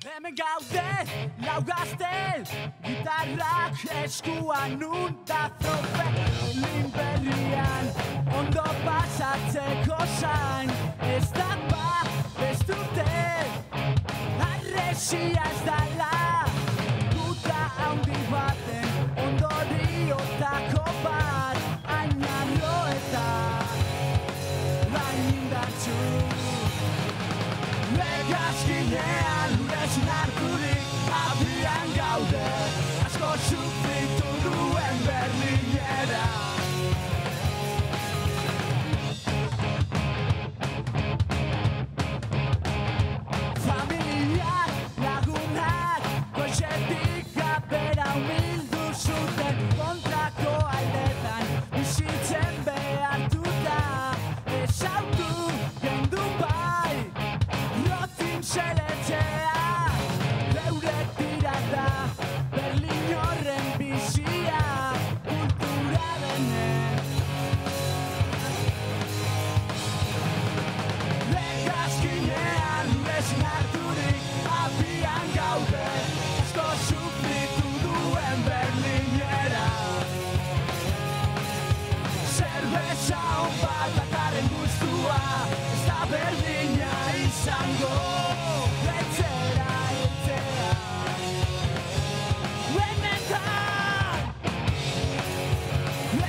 Hemen gaude, lau gazte, gitarrak eskuan unta zope. Linberrian, ondo pasatzeko zain, ez da ez dute, arresia ez dala. Guta handi baten, ondoriotako bat, ainarro eta indartsu. Hegazkinean lurezin harturik abian gaude, asko sufritu duen Berlinera. Familiak, lagunak, goizetik gabera humildu zuten, kontrako aldetan bizitzen behartuta. Ezautu gendu bai, rotin zeletzea, eurek dira da, Berlin horren bizia, kultura denez. Hegazkinean lurezin harturik abian gaude, asko sufritu duen Berlinera. Zerbeza hon bat ataren guztua, ez da berdina izango. Etzera, etzera, benetan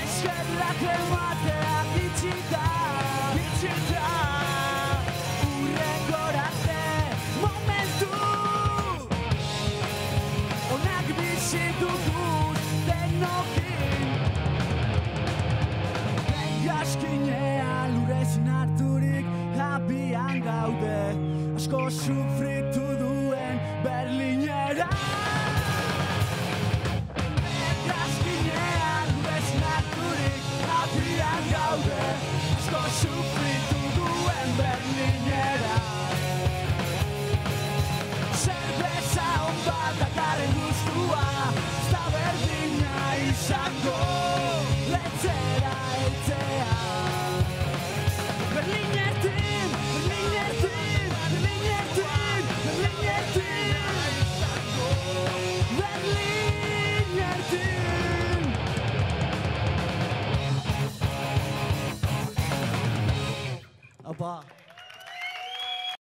eskerrak emateak itxita, itxita. Urrengorarte momentu onak bizi dugu denokin. Hegazkinean lurezin harturik abian gaude, asko sufritu